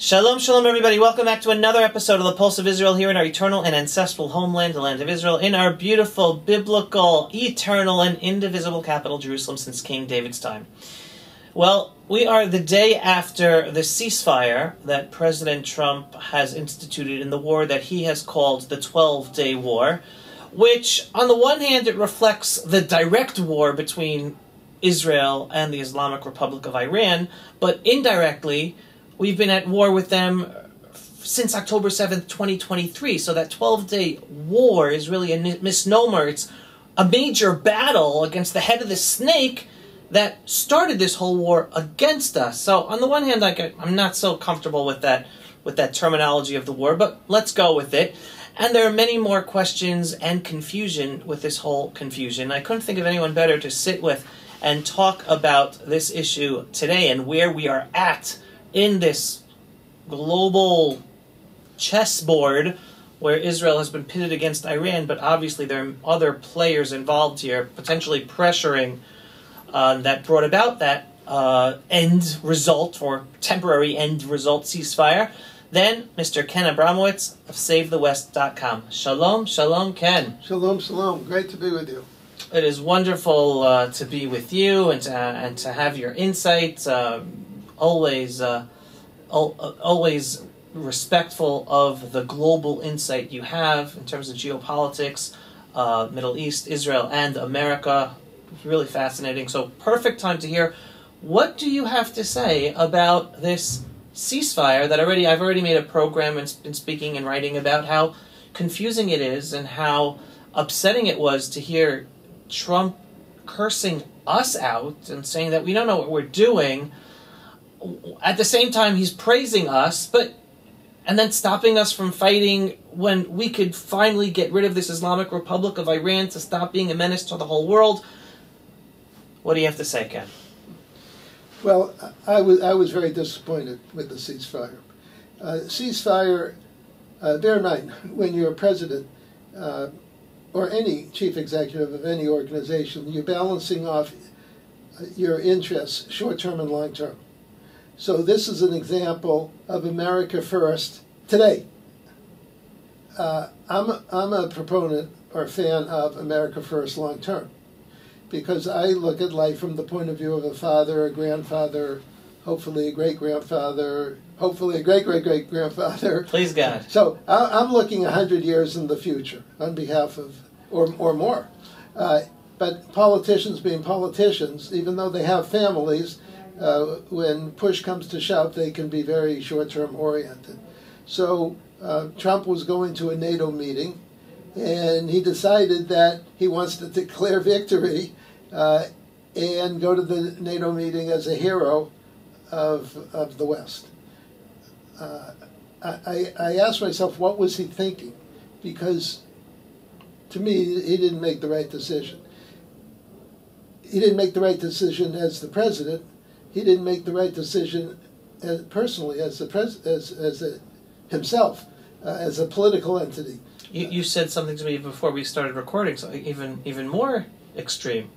Shalom, shalom, everybody. Welcome back to another episode of the Pulse of Israel here in our eternal and ancestral homeland, the land of Israel, in our beautiful, biblical, eternal, and indivisible capital, Jerusalem, since King David's time. Well, we are the day after the ceasefire that President Trump has instituted in the war that he has called the 12-day war, which, on the one hand, it reflects the direct war between Israel and the Islamic Republic of Iran, but indirectly, we've been at war with them since October 7th, 2023. So that 12-day war is really a misnomer. It's a major battle against the head of the snake that started this whole war against us. So on the one hand, I'm not so comfortable with that terminology of the war, but let's go with it. And there are many more questions and confusion with this whole confusion. I couldn't think of anyone better to sit with and talk about this issue today and where we are at in this global chessboard where Israel has been pitted against Iran, but obviously there are other players involved here, potentially pressuring that brought about that end result, or temporary end result ceasefire. Then, Mr. Ken Abramowitz of SaveTheWest.com. Shalom, shalom, Ken. Shalom, shalom. Great to be with you. It is wonderful to be with you and to have your insights. Always respectful of the global insight you have in terms of geopolitics, Middle East, Israel, and America. Really fascinating. So perfect time to hear. What do you have to say about this ceasefire that I've already made a program and been speaking and writing about how confusing it is and how upsetting it was to hear Trump cursing us out and saying that we don't know what we're doing. At the same time, he's praising us, and then stopping us from fighting when we could finally get rid of this Islamic Republic of Iran to stop being a menace to the whole world. What do you have to say, Ken? Well, I was very disappointed with the ceasefire. Bear in mind, when you're a president or any chief executive of any organization, you're balancing off your interests, short-term and long-term. So this is an example of America first today. I'm a proponent or fan of America first long term, because I look at life from the point of view of a father, a grandfather, hopefully a great-grandfather, hopefully a great-great-great-grandfather. Please God. So I'm looking 100 years in the future on behalf of, or more. But politicians being politicians, even though they have families, when push comes to shove, they can be very short-term oriented. So Trump was going to a NATO meeting, and he decided that he wants to declare victory and go to the NATO meeting as a hero of the West. I asked myself, what was he thinking? Because to me, he didn't make the right decision. He didn't make the right decision as the president. He didn't make the right decision personally as himself, as a political entity. You said something to me before we started recording, so even more extreme.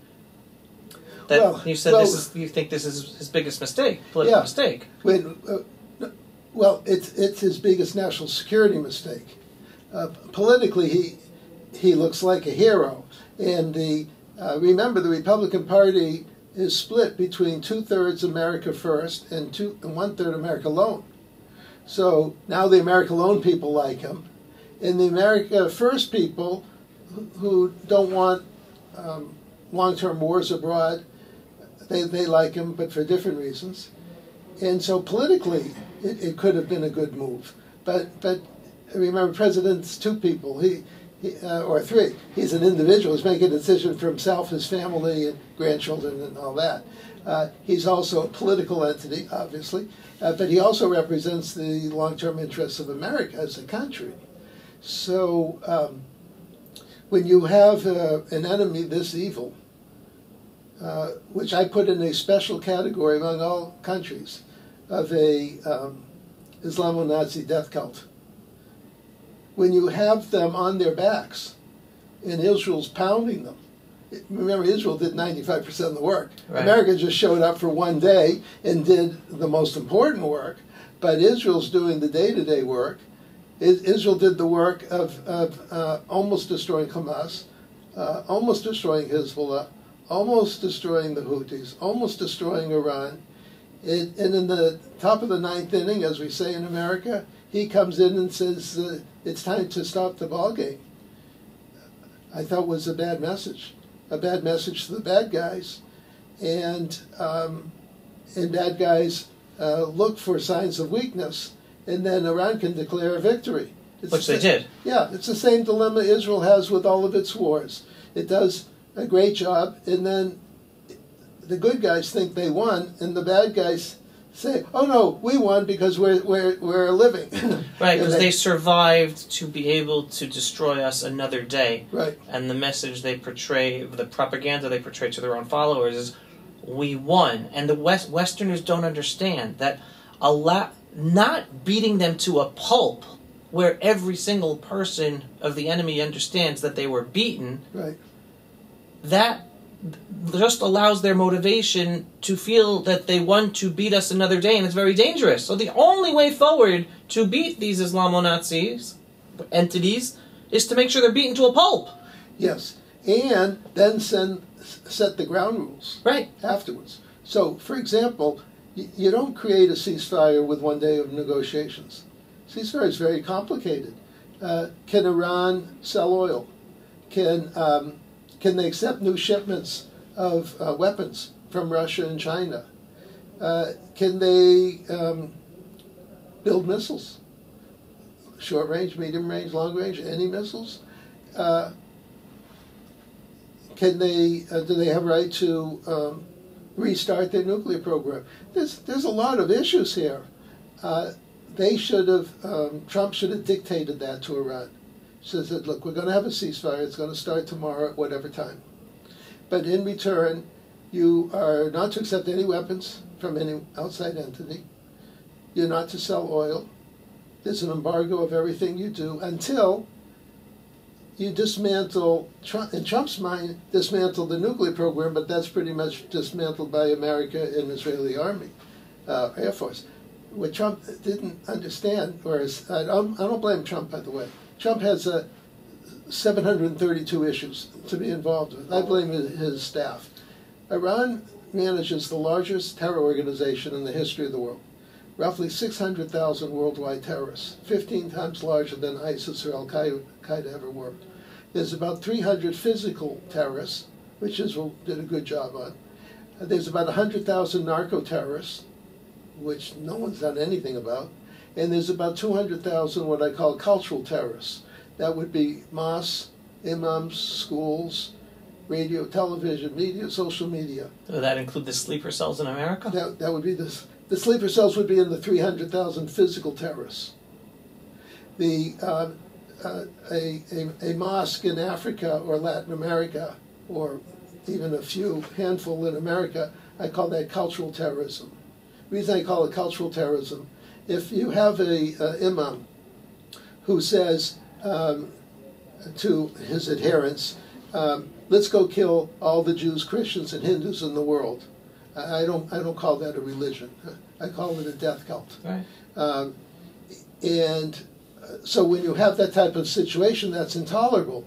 You said you think this is his biggest mistake, political mistake. Well, it's his biggest national security mistake. Politically, he looks like a hero, and remember the Republican Party is split between 2/3 America First and 1/3 America Alone. So now the America Alone people like him, and the America First people who don't want long-term wars abroad, they like him, but for different reasons. And so politically, it could have been a good move. But remember, president's two people. Or three. He's an individual. He's making a decision for himself, his family, and grandchildren, and all that. He's also a political entity, obviously, but he also represents the long-term interests of America as a country. So when you have an enemy this evil, which I put in a special category among all countries of a Islamo-Nazi death cult, when you have them on their backs and Israel's pounding them. Remember, Israel did 95% of the work. Right. America just showed up for one day and did the most important work, but Israel's doing the day-to-day work. Israel did the work of almost destroying Hamas, almost destroying Hezbollah, almost destroying the Houthis, almost destroying Iran. And in the top of the ninth inning, as we say in America, he comes in and says, it's time to stop the ball game. I thought was a bad message to the bad guys. And bad guys look for signs of weakness, and then Iran can declare a victory. Which they did. Yeah, it's the same dilemma Israel has with all of its wars. It does a great job, and then the good guys think they won, and the bad guys say, "Oh no, we won because we're living." Right, because they survived to be able to destroy us another day. Right. And the message they portray, the propaganda they portray to their own followers is, "We won." And the Westerners don't understand that not beating them to a pulp, where every single person of the enemy understands that they were beaten. Right. That just allows their motivation to feel that they want to beat us another day, and it's very dangerous. So the only way forward to beat these Islamo-Nazis entities is to make sure they're beaten to a pulp. Yes, and then set the ground rules. Right. Afterwards. So, for example, you don't create a ceasefire with 1 day of negotiations. Ceasefire is very complicated. Can Iran sell oil? Can they accept new shipments of weapons from Russia and China? Can they build missiles? Short range, medium range, long range, any missiles? Do they have a right to restart their nuclear program? There's a lot of issues here. Trump should have dictated that to Iran. Says that, look, we're going to have a ceasefire. It's going to start tomorrow at whatever time. But in return, you are not to accept any weapons from any outside entity. You're not to sell oil. There's an embargo of everything you do until you dismantle, in Trump's mind, dismantle the nuclear program, but that's pretty much dismantled by America and Israeli Army, Air Force. What Trump didn't understand, whereas I don't blame Trump, by the way. Trump has 732 issues to be involved with. I blame his staff. Iran manages the largest terror organization in the history of the world. Roughly 600,000 worldwide terrorists, 15 times larger than ISIS or Al-Qaeda ever were. There's about 300 physical terrorists, which Israel did a good job on. There's about 100,000 narco-terrorists, which no one's done anything about. And there's about 200,000 what I call cultural terrorists. That would be mosques, imams, schools, radio, television, media, social media. Would that include the sleeper cells in America? That would be the sleeper cells would be in the 300,000 physical terrorists. A mosque in Africa or Latin America, or even a handful in America, I call that cultural terrorism. The reason I call it cultural terrorism, if you have a imam who says to his adherents, let's go kill all the Jews, Christians, and Hindus in the world. I don't call that a religion. I call it a death cult. Right. So when you have that type of situation, that's intolerable.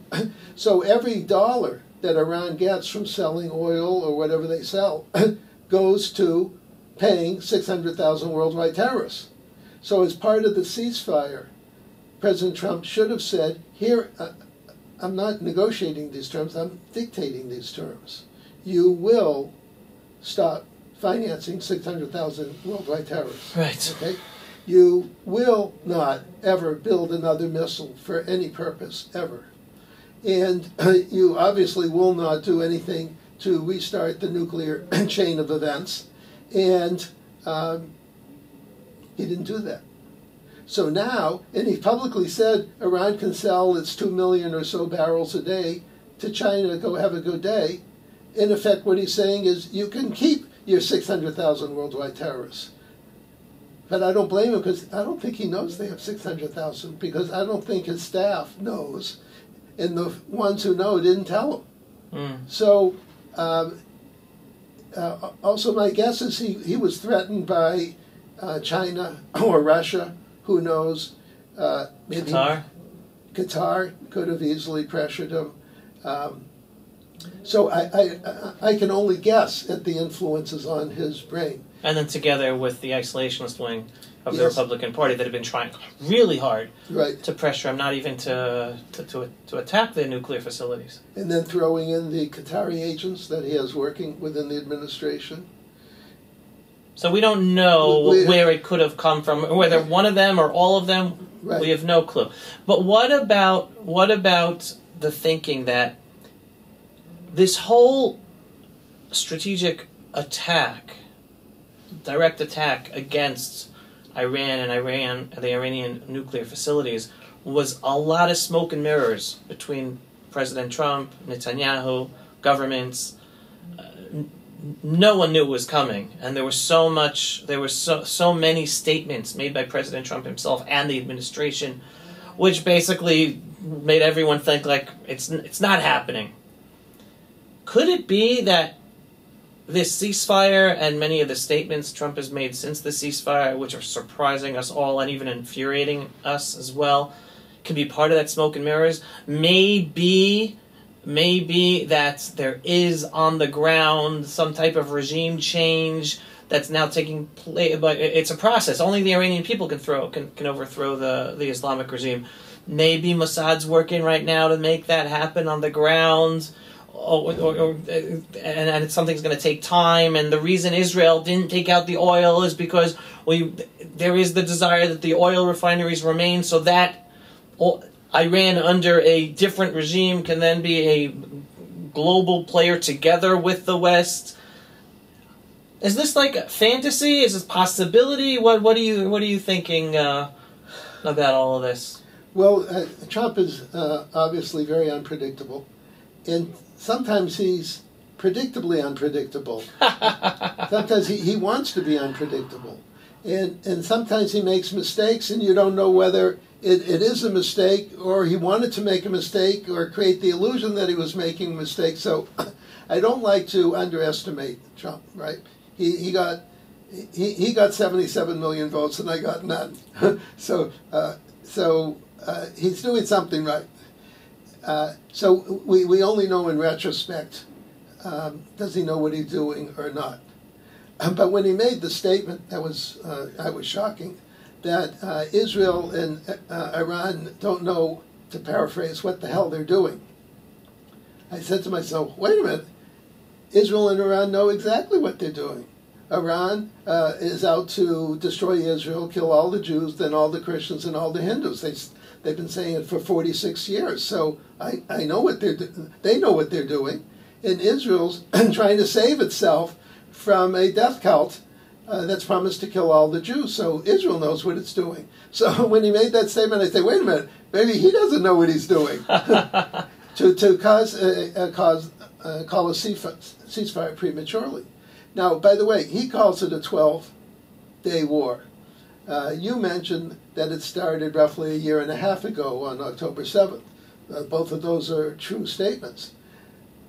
So every dollar that Iran gets from selling oil or whatever they sell goes to paying 600,000 worldwide terrorists. So as part of the ceasefire, President Trump should have said, here, I'm not negotiating these terms, I'm dictating these terms. You will stop financing 600,000 worldwide terrorists. Right. Okay? You will not ever build another missile for any purpose, ever. And you obviously will not do anything to restart the nuclear chain of events. And he didn't do that. So now, and he publicly said Iran can sell its 2 million or so barrels a day to China, go have a good day. In effect, what he's saying is you can keep your 600,000 worldwide terrorists. But I don't blame him, because I don't think he knows they have 600,000, because I don't think his staff knows, and the ones who know didn't tell him. So also my guess is he was threatened by China or Russia, who knows? Maybe Qatar could have easily pressured him. So I can only guess at the influences on his brain. And then together with the isolationist wing of the Republican Party that have been trying really hard to pressure him not even to attack the nuclear facilities. And then throwing in the Qatari agents that he has working within the administration. So we don't know where it could have come from, whether one of them or all of them. Right. We have no clue. But what about the thinking that this whole strategic attack, direct attack against Iran and the Iranian nuclear facilities was a lot of smoke and mirrors between President Trump, Netanyahu, governments. No one knew it was coming, and there were so many statements made by President Trump himself and the administration, which basically made everyone think like it's not happening. Could it be that this ceasefire and many of the statements Trump has made since the ceasefire, which are surprising us all and even infuriating us as well, can be part of that smoke and mirrors? Maybe that there is on the ground some type of regime change that's now taking place, but it's a process. Only the Iranian people can overthrow the Islamic regime. Maybe Mossad's working right now to make that happen on the ground, and something's going to take time. And the reason Israel didn't take out the oil is because there is the desire that the oil refineries remain, so that Iran under a different regime can then be a global player together with the West. Is this like a fantasy? Is this possibility? What are you thinking about all of this? Well, Trump is obviously very unpredictable, and sometimes he's predictably unpredictable. Sometimes he wants to be unpredictable, and sometimes he makes mistakes, and you don't know whether it is a mistake, or he wanted to make a mistake, or create the illusion that he was making a mistake. So I don't like to underestimate Trump, right? He got 77 million votes, and I got none. So he's doing something right. So we only know in retrospect, does he know what he's doing or not? But when he made the statement, that was shocking, that Israel and Iran don't know, to paraphrase, what the hell they're doing. I said to myself, wait a minute, Israel and Iran know exactly what they're doing. Iran is out to destroy Israel, kill all the Jews, then all the Christians and all the Hindus. They've been saying it for 46 years. So I know what they know what they're doing. And Israel's trying to save itself from a death cult that's promised to kill all the Jews. So Israel knows what it's doing. So when he made that statement, I said, wait a minute, maybe he doesn't know what he's doing. to call a ceasefire prematurely. Now, by the way, he calls it a 12-day war. You mentioned that it started roughly a year and a half ago on October 7th. Both of those are true statements.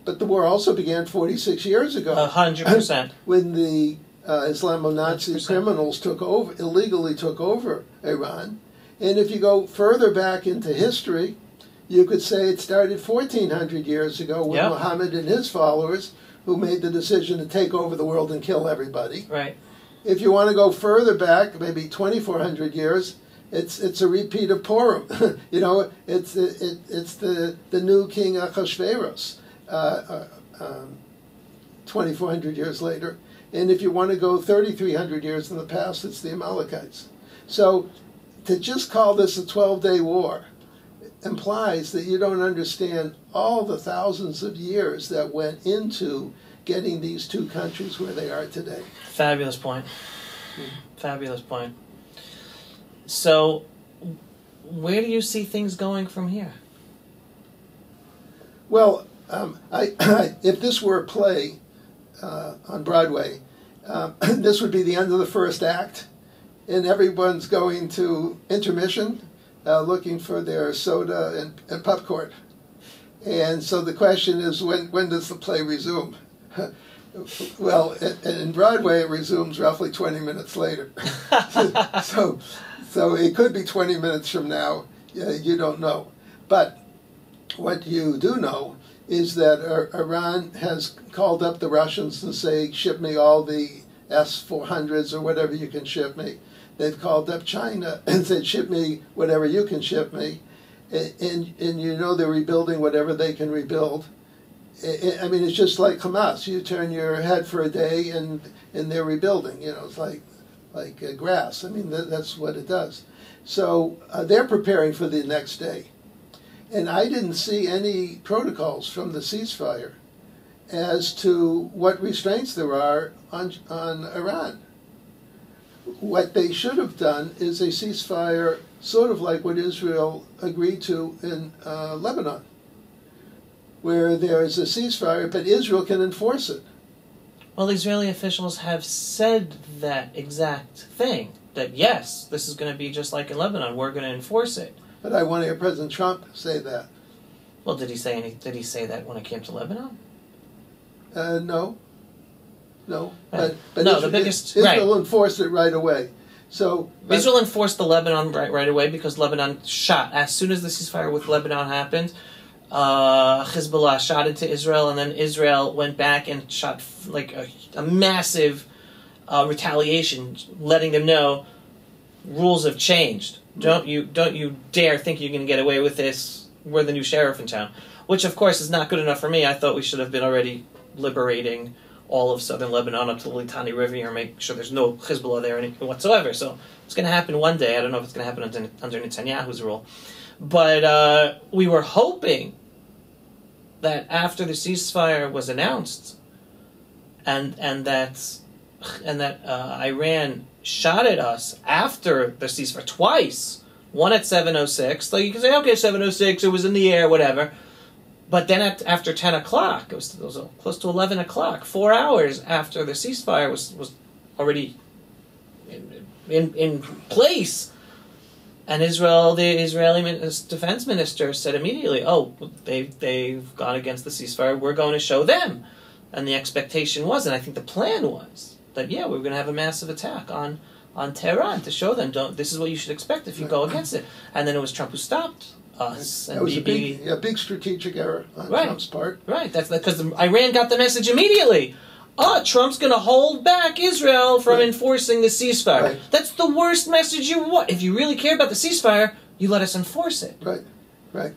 But the war also began 46 years ago. 100%. When the Islamo-Nazi criminals illegally took over Iran. And if you go further back into history, you could say it started 1,400 years ago with Muhammad and his followers, who made the decision to take over the world and kill everybody. Right. If you want to go further back, maybe 2,400 years, it's a repeat of Purim. It's the new king Achashverosh, 2,400 years later. And if you want to go 3,300 years in the past, it's the Amalekites. So to just call this a 12-day war implies that you don't understand all the thousands of years that went into getting these two countries where they are today. Fabulous point. Fabulous point. So, where do you see things going from here? Well, if this were a play on Broadway, this would be the end of the first act, and everyone's going to intermission, looking for their soda and popcorn. And so the question is, when does the play resume? Well, in Broadway, it resumes roughly 20 minutes later. so it could be 20 minutes from now. You don't know. But what you do know is that Iran has called up the Russians to say, ship me all the S-400s or whatever you can ship me. They've called up China and said, ship me whatever you can ship me. And you know they're rebuilding whatever they can rebuild. I mean, it's just like Hamas. You turn your head for a day and they're rebuilding. You know, it's like grass. I mean, that's what it does. So they're preparing for the next day. And I didn't see any protocols from the ceasefire as to what restraints there are on Iran. What they should have done is a ceasefire sort of like what Israel agreed to in Lebanon, where there is a ceasefire, but Israel can enforce it. Well, Israeli officials have said that exact thing, that yes, this is going to be just like in Lebanon, we're going to enforce it. But I want to hear President Trump say that. Well, did he say that when it came to Lebanon? No. No, but no, Israel, the biggest... Israel right. enforced it right away. So Israel enforced the Lebanon right away because Lebanon shot. As soon as the ceasefire with Lebanon happened, Hezbollah shot into Israel, and then Israel went back and shot like a massive retaliation, letting them know rules have changed. Don't you dare think you can get away with this. We're the new sheriff in town. Which, of course, is not good enough for me. I thought we should have been already liberating all of southern Lebanon up to the Litani River and make sure there's no Hezbollah there whatsoever. So it's going to happen one day. I don't know if it's going to happen under Netanyahu's rule. But we were hoping that after the ceasefire was announced and that Iran shot at us after the ceasefire twice, one at 7:06. So you can say, okay, 7:06, it was in the air, whatever. But then after 10 o'clock, it was close to 11 o'clock, 4 hours after the ceasefire was already in place. And the Israeli defense minister said immediately, oh, they've gone against the ceasefire, we're going to show them. And the expectation was, and I think the plan was, that, yeah, we were going to have a massive attack on Tehran to show them, this is what you should expect if you go against it. And then it was Trump who stopped us. That was a big strategic error on Trump's part. Right, that's because Iran got the message immediately. Trump's going to hold back Israel from enforcing the ceasefire. Right. That's the worst message you want. If you really care about the ceasefire, you let us enforce it. Right.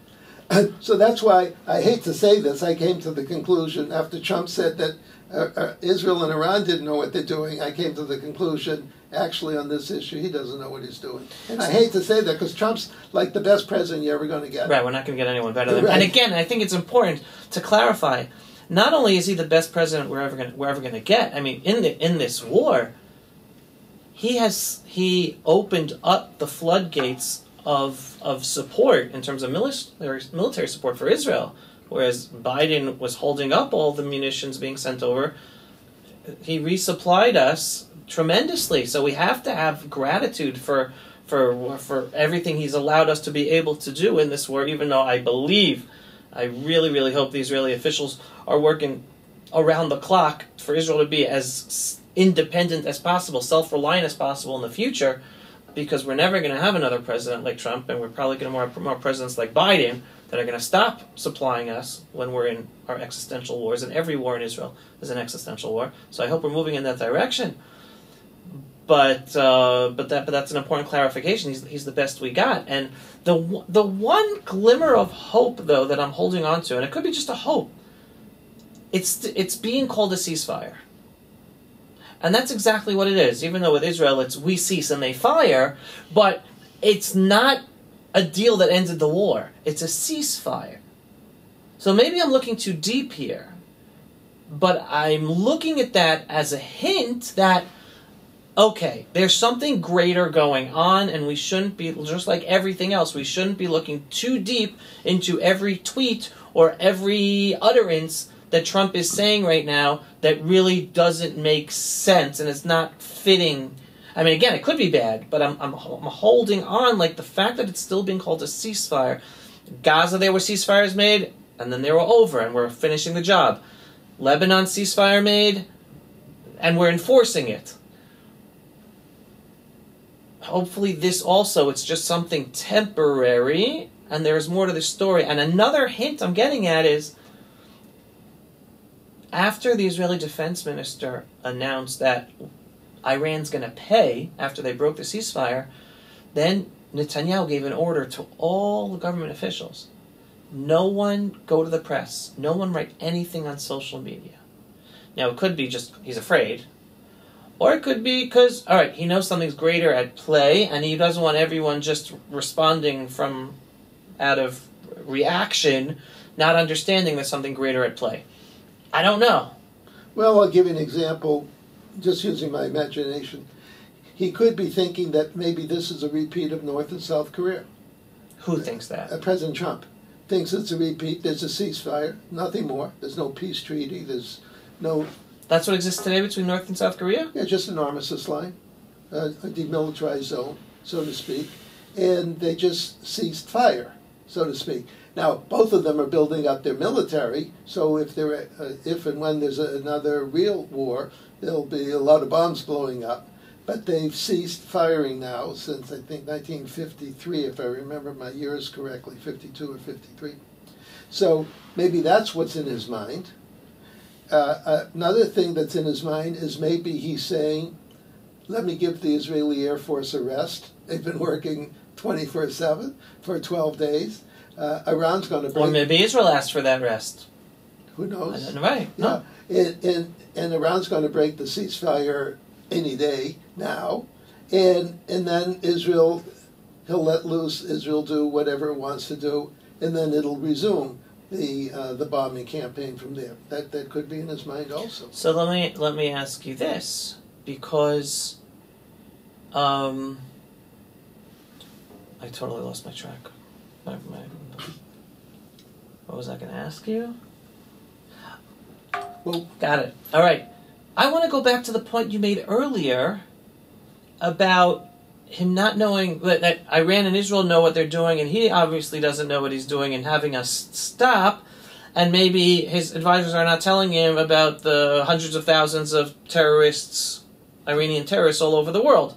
So that's why, I hate to say this, I came to the conclusion after Trump said that Israel and Iran didn't know what they're doing, I came to the conclusion, actually on this issue, he doesn't know what he's doing. And I hate to say that because Trump's like the best president you're ever going to get. Right, we're not going to get anyone better than him. And again, I think it's important to clarify, not only is he the best president we're ever going to get, I mean, in this war, he opened up the floodgates of support in terms of military support for Israel, whereas Biden was holding up all the munitions being sent over. He resupplied us tremendously, so we have to have gratitude for everything he's allowed us to be able to do in this war, even though I really, really hope the Israeli officials are working around the clock for Israel to be as independent as possible, self-reliant as possible in the future, because we're never going to have another president like Trump, and we're probably going to have more presidents like Biden that are going to stop supplying us when we're in our existential wars, and every war in Israel is an existential war. So I hope we're moving in that direction. But that's an important clarification. He's the best we got, and the one glimmer of hope though that I'm holding on to, and it could be just a hope. It's being called a ceasefire. And that's exactly what it is. Even though with Israel it's we cease and they fire, but it's not a deal that ended the war. It's a ceasefire. So maybe I'm looking too deep here, but I'm looking at that as a hint that, okay, there's something greater going on, and we shouldn't be, just like everything else, we shouldn't be looking too deep into every tweet or every utterance that Trump is saying right now that really doesn't make sense and it's not fitting. I mean, again, it could be bad, but I'm holding on, like the fact that it's still being called a ceasefire. Gaza, there were ceasefires made, and then they were over, and we're finishing the job. Lebanon ceasefire made, and we're enforcing it. Hopefully this also, it's just something temporary, and there's more to the story. And another hint I'm getting at is, after the Israeli defense minister announced that Iran's going to pay after they broke the ceasefire, then Netanyahu gave an order to all the government officials. No one go to the press. No one write anything on social media. Now, it could be just he's afraid. Or it could be because, all right, he knows something's greater at play, and he doesn't want everyone just responding from out of reaction, not understanding there's something greater at play. I don't know. Well, I'll give you an example, just using my imagination. He could be thinking that maybe this is a repeat of North and South Korea. Who thinks that? President Trump thinks it's a repeat. There's a ceasefire, nothing more. There's no peace treaty. There's no... That's what exists today between North and South Korea? Yeah, just an armistice line, a demilitarized zone, so to speak. And they just ceased fire, so to speak. Now, both of them are building up their military, so if and when there's another real war, there'll be a lot of bombs blowing up. But they've ceased firing now since, I think, 1953, if I remember my years correctly, 52 or 53. So maybe that's what's in his mind. Another thing that's in his mind is maybe he's saying, let me give the Israeli Air Force a rest. They've been working 24/7 for 12 days. Iran's going to break... Or maybe Israel asked for that rest. Who knows? Right. Yeah. And Iran's going to break the ceasefire any day now. And then Israel, he'll let loose, Israel do whatever it wants to do, and then it'll resume the bombing campaign from there. That could be in his mind also. So let me ask you this, because I totally lost my track. What was I going to ask you? Well, got it. All right. I want to go back to the point you made earlier about him not knowing that Iran and Israel know what they're doing, and he obviously doesn't know what he's doing, and having us stop, and maybe his advisors are not telling him about the hundreds of thousands of terrorists, Iranian terrorists all over the world.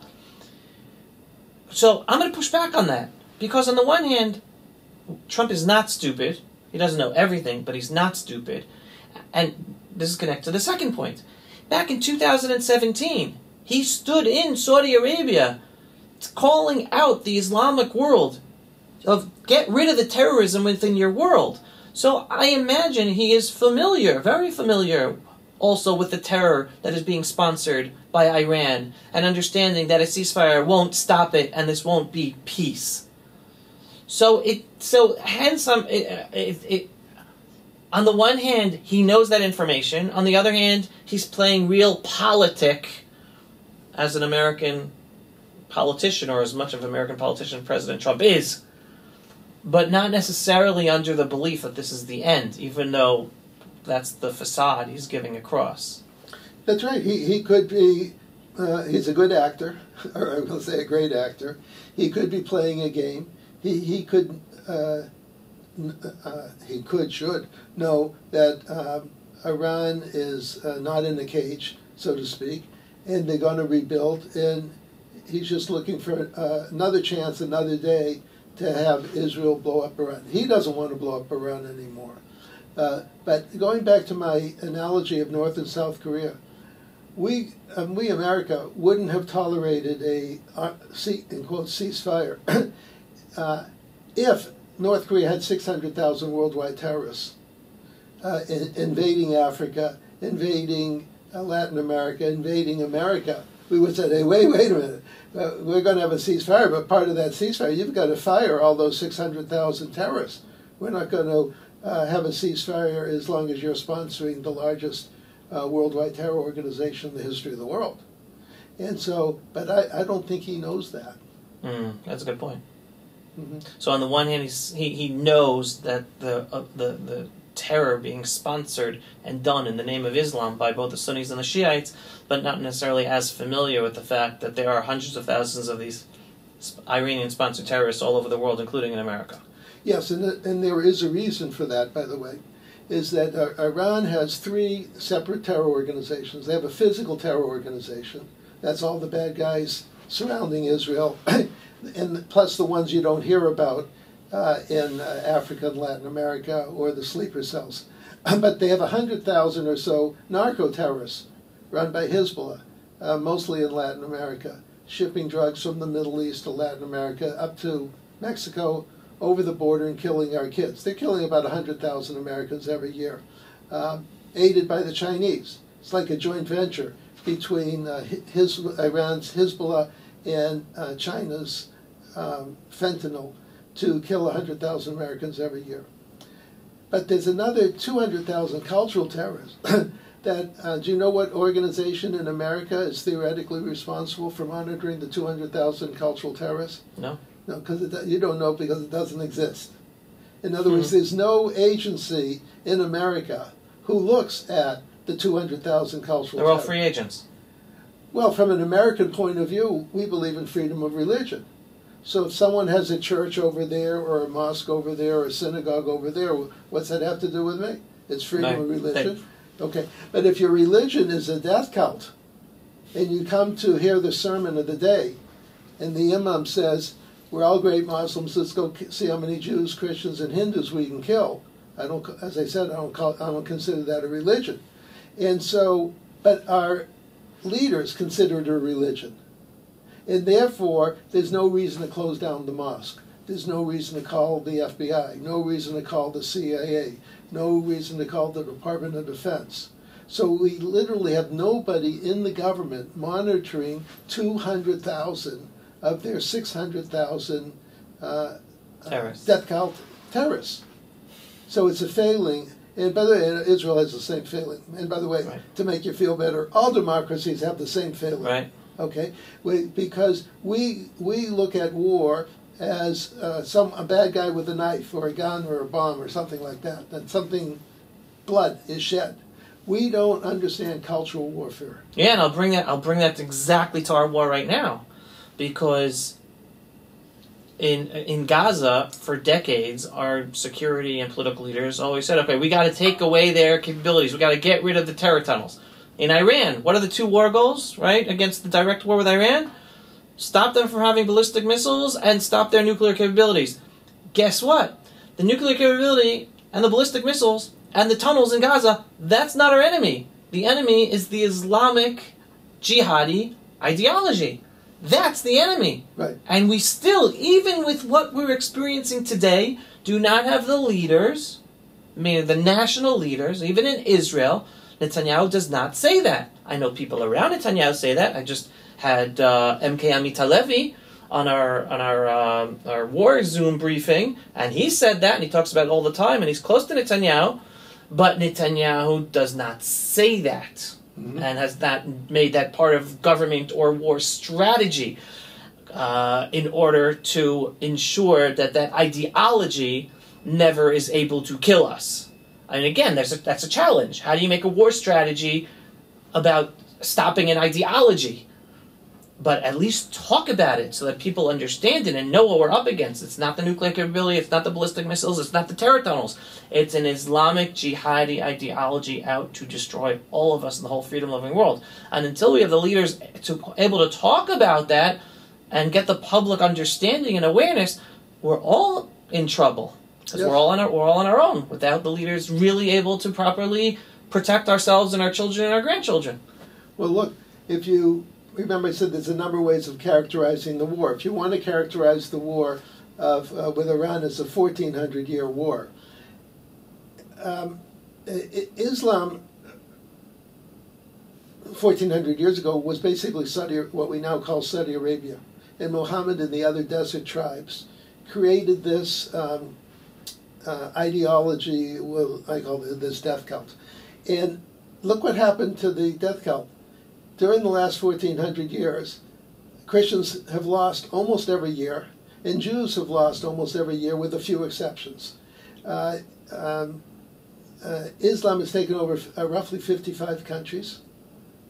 So I'm going to push back on that, because on the one hand, Trump is not stupid. He doesn't know everything, but he's not stupid. And this is connected to the second point. Back in 2017, he stood in Saudi Arabia calling out the Islamic world of get rid of the terrorism within your world. So I imagine he is familiar, very familiar, also with the terror that is being sponsored by Iran, and understanding that a ceasefire won't stop it and this won't be peace. Hence, on the one hand, he knows that information. On the other hand, he's playing real politic as an American politician, or as much of an American politician President Trump is, but not necessarily under the belief that this is the end, even though that's the facade he's giving across. That's right. He could be, he's a good actor, or I will say a great actor. He could be playing a game. He should know that Iran is not in a cage, so to speak, and they're going to rebuild, and he's just looking for another chance, another day, to have Israel blow up Iran. He doesn't want to blow up Iran anymore. But going back to my analogy of North and South Korea, we America wouldn't have tolerated a in quotes ceasefire if North Korea had 600,000 worldwide terrorists invading Africa, invading Latin America, invading America. We would say, hey, wait a minute, we're going to have a ceasefire, but part of that ceasefire, you've got to fire all those 600,000 terrorists. We're not going to have a ceasefire as long as you're sponsoring the largest worldwide terror organization in the history of the world. And so, but I don't think he knows that. That's a good point. Mm-hmm. So on the one hand, he knows that the terror being sponsored and done in the name of Islam by both the Sunnis and the Shiites, but not necessarily as familiar with the fact that there are hundreds of thousands of these Iranian-sponsored terrorists all over the world, including in America. Yes, and there is a reason for that, by the way. is that Iran has three separate terror organizations. They have a physical terror organization. That's all the bad guys surrounding Israel, and plus the ones you don't hear about in Africa and Latin America, or the sleeper cells. But they have 100,000 or so narco-terrorists run by Hezbollah, mostly in Latin America, shipping drugs from the Middle East to Latin America up to Mexico, over the border, and killing our kids. They're killing about 100,000 Americans every year, aided by the Chinese. It's like a joint venture between Iran's Hezbollah and China's fentanyl to kill 100,000 Americans every year. But there's another 200,000 cultural terrorists that, do you know what organization in America is theoretically responsible for monitoring the 200,000 cultural terrorists? No. No, because you don't know, because it doesn't exist. In other words, there's no agency in America who looks at the 200,000 cultural They're all terrorists. free agents. Well, from an American point of view, we believe in freedom of religion. So if someone has a church over there, or a mosque over there, or a synagogue over there, what's that have to do with me? It's freedom of religion. Okay, but if your religion is a death cult, and you come to hear the sermon of the day, and the imam says, "We're all great Muslims. Let's go see how many Jews, Christians, and Hindus we can kill." I don't, as I said, I don't consider that a religion. And so, but our leaders consider it a religion, and therefore there's no reason to close down the mosque. There's no reason to call the FBI. No reason to call the CIA. No reason to call the Department of Defense. So we literally have nobody in the government monitoring 200,000 of their 600,000 death cult terrorists. So it's a failing. And by the way, Israel has the same failing. And by the way, to make you feel better, all democracies have the same failing. Right. Okay? Because we look at war as a bad guy with a knife or a gun or a bomb or something like that, that something, blood is shed. We don't understand cultural warfare. Yeah, and I'll bring that exactly to our war right now, because in Gaza for decades, our security and political leaders always said, "Okay, we got to take away their capabilities. We got to get rid of the terror tunnels." In Iran, what are the two war goals, right, against the direct war with Iran? Stop them from having ballistic missiles and stop their nuclear capabilities. Guess what? The nuclear capability and the ballistic missiles and the tunnels in Gaza, that's not our enemy. The enemy is the Islamic jihadi ideology. That's the enemy. Right. And we still, even with what we're experiencing today, do not have the leaders, meaning the national leaders, even in Israel. Netanyahu does not say that. I know people around Netanyahu say that. I just had MK Amit Halevi on our war Zoom briefing, and he said that, and he talks about it all the time, and he's close to Netanyahu, but Netanyahu does not say that, and has not made that part of government or war strategy in order to ensure that ideology never is able to kill us. And again, that's a challenge. How do you make a war strategy about stopping an ideology? But at least talk about it so that people understand it and know what we're up against. It's not the nuclear capability, it's not the ballistic missiles, it's not the terror tunnels. It's an Islamic jihadi ideology out to destroy all of us in the whole freedom-loving world. And until we have the leaders able to talk about that and get the public understanding and awareness, we're all in trouble. Because we're all on our own without the leaders really able to properly protect ourselves and our children and our grandchildren. Well, look, if you remember, I said there's a number of ways of characterizing the war. If you want to characterize the war with Iran as a 1,400-year war, Islam 1,400 years ago was basically what we now call Saudi Arabia. And Muhammad and the other desert tribes created this ideology, I call it this death cult. And look what happened to the death cult. During the last 1,400 years, Christians have lost almost every year, and Jews have lost almost every year, with a few exceptions. Islam has taken over roughly 55 countries.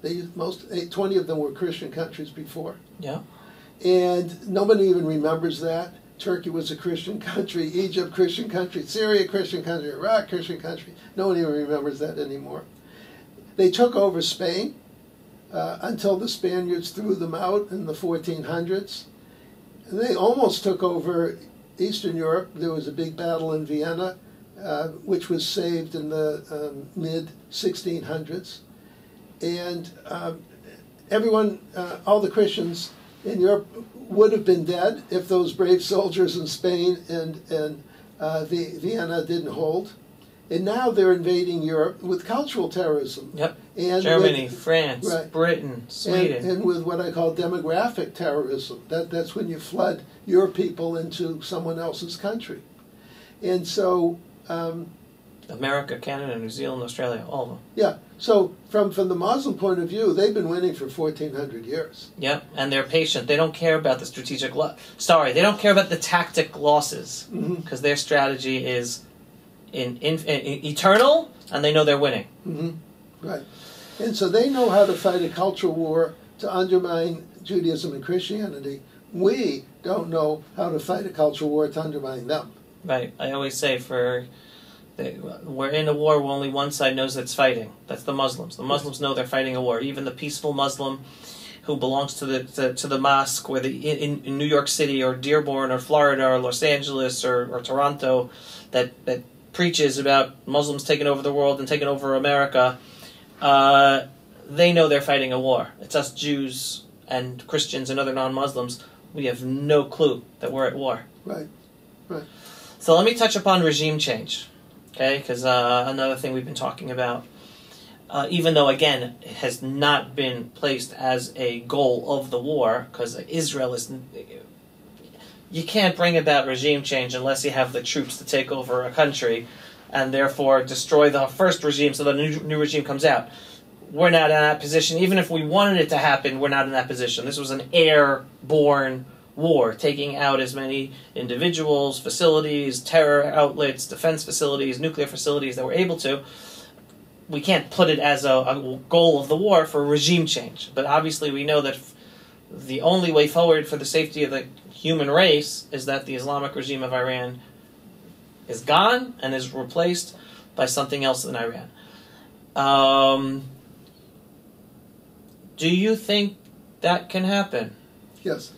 20 of them were Christian countries before. Yeah. And nobody even remembers that. Turkey was a Christian country, Egypt Christian country, Syria Christian country, Iraq Christian country. No one even remembers that anymore. They took over Spain until the Spaniards threw them out in the 1400s. And they almost took over Eastern Europe. There was a big battle in Vienna, which was saved in the mid-1600s. And everyone, all the Christians in Europe would have been dead if those brave soldiers in Spain and Vienna didn't hold. And now they're invading Europe with cultural terrorism. Yep. And Germany, with, France, right, Britain, Sweden. and with what I call demographic terrorism. That's when you flood your people into someone else's country. And so... America, Canada, New Zealand, Australia, all of them. Yeah. So from the Muslim point of view, they've been winning for 1,400 years. Yep, and they're patient. They don't care about the strategic... they don't care about the tactic losses, because their strategy is in eternal, and they know they're winning. Right. And so they know how to fight a cultural war to undermine Judaism and Christianity. We don't know how to fight a cultural war to undermine them. Right. I always say we're in a war where only one side knows it's fighting. That's the Muslims. The Muslims know they're fighting a war. Even the peaceful Muslim who belongs to the mosque in New York City or Dearborn or Florida or Los Angeles or Toronto that preaches about Muslims taking over the world and taking over America, they know they're fighting a war. It's us Jews and Christians and other non-Muslims. We have no clue that we're at war. Right. Right. So let me touch upon regime change, okay? Because another thing we've been talking about, even though, again, it has not been placed as a goal of the war, because Israel is... You can't bring about regime change unless you have the troops to take over a country and therefore destroy the first regime so the new regime comes out. We're not in that position. Even if we wanted it to happen, we're not in that position. This was an airborne war, taking out as many individuals, facilities, terror outlets, defense facilities, nuclear facilities that we're able to. We can't put it as a goal of the war for regime change. But obviously we know that the only way forward for the safety of the human race is that the Islamic regime of Iran is gone and is replaced by something else in Iran. Do you think that can happen? Yes.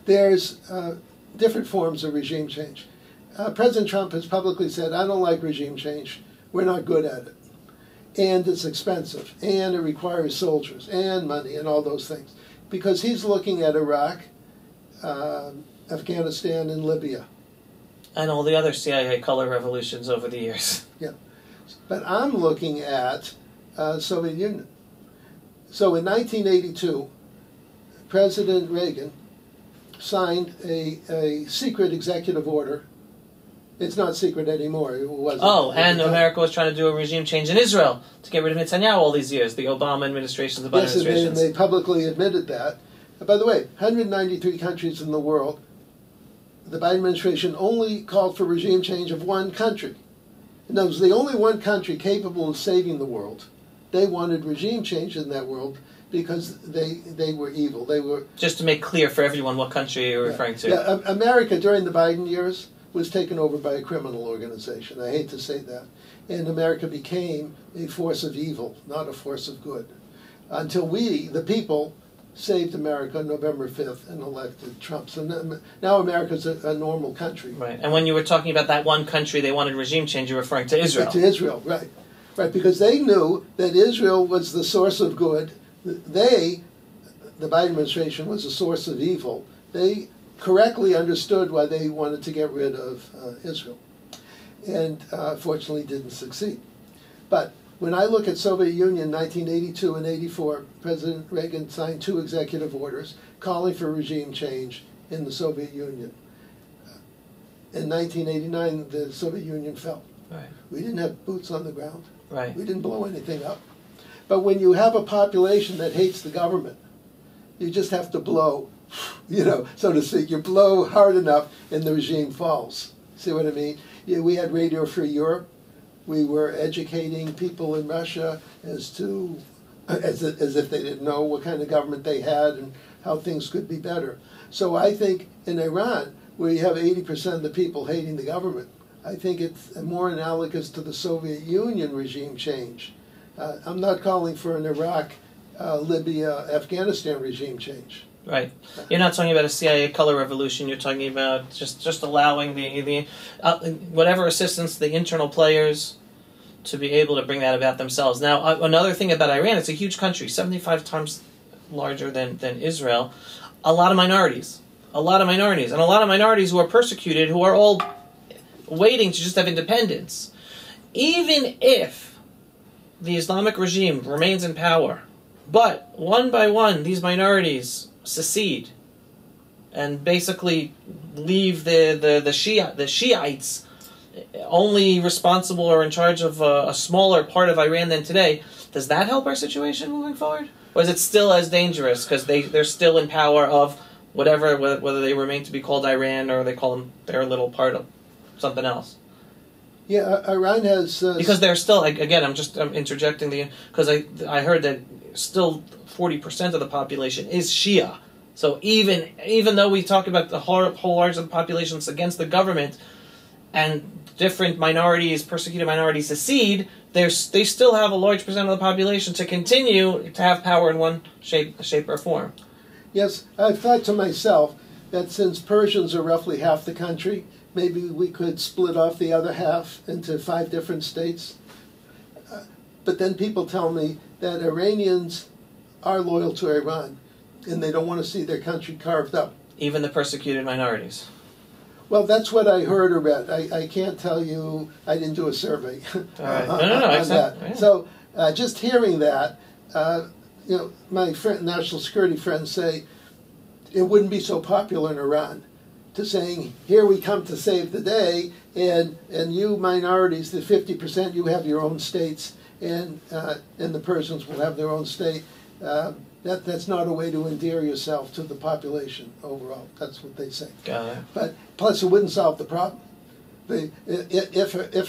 There's different forms of regime change. President Trump has publicly said, I don't like regime change. We're not good at it. And it's expensive. And it requires soldiers and money and all those things. Because he's looking at Iraq, Afghanistan, and Libya. And all the other CIA color revolutions over the years. Yeah. But I'm looking at Soviet Union. So in 1982, President Reagan signed a secret executive order. It's not secret anymore. It wasn't. Oh, and America was trying to do a regime change in Israel to get rid of Netanyahu all these years, the Obama administrations, the Biden administrations. Yes, and they publicly admitted that. By the way, 193 countries in the world, the Biden administration only called for regime change of one country. And that was the only one country capable of saving the world. They wanted regime change in that world because they were evil. They were... Just to make clear for everyone what country you're referring to. Yeah, America during the Biden years was taken over by a criminal organization. I hate to say that. And America became a force of evil, not a force of good. Until we, the people, saved America on November 5th and elected Trump. So now America's a normal country. Right. And when you were talking about that one country they wanted regime change, you're referring to Israel. To Israel, right. Right, because they knew that Israel was the source of good. They, the Biden administration, was a source of evil. They correctly understood why they wanted to get rid of Israel. And fortunately didn't succeed. But when I look at Soviet Union 1982 and 84, President Reagan signed 2 executive orders calling for regime change in the Soviet Union. In 1989, the Soviet Union fell. Right. We didn't have boots on the ground. Right. We didn't blow anything up. But when you have a population that hates the government, you just have to blow, so to speak. You blow hard enough and the regime falls. See what I mean? Yeah, we had Radio Free Europe. We were educating people in Russia as if they didn't know what kind of government they had and how things could be better. So I think in Iran, where you have 80% of the people hating the government. I think it's more analogous to the Soviet Union regime change. I'm not calling for an Iraq, Libya, Afghanistan regime change. Right. You're not talking about a CIA color revolution. You're talking about just allowing the whatever assistance the internal players to be able to bring that about themselves. Now, another thing about Iran, it's a huge country, 75 times larger than Israel. A lot of minorities. And a lot of minorities who are persecuted, who are all waiting to just have independence. Even if the Islamic regime remains in power, but one by one these minorities secede and basically leave the Shiites only responsible or in charge of a smaller part of Iran than today, does that help our situation moving forward? Or is it still as dangerous because they're still in power of whatever, whether they remain to be called Iran or they call them their little part of something else? Yeah, Iran has... because they're still, again, I'm interjecting because I heard that still 40% of the population is Shia. So even though we talk about the whole large of the population that's against the government and different minorities, persecuted minorities secede, they still have a large percent of the population to continue to have power in one shape or form. Yes, I've thought to myself that since Persians are roughly half the country, maybe we could split off the other half into 5 different states. But then people tell me that Iranians are loyal to Iran, and they don't want to see their country carved up. Even the persecuted minorities. Well, that's what I heard or read. I can't tell you. I didn't do a survey Right. on that. Yeah. So just hearing that, my national security friends say it wouldn't be so popular in Iran to saying, here we come to save the day, and you minorities, the 50%, you have your own states, and the Persians will have their own state. That's not a way to endear yourself to the population overall. That's what they say. Got it. But plus, it wouldn't solve the problem. If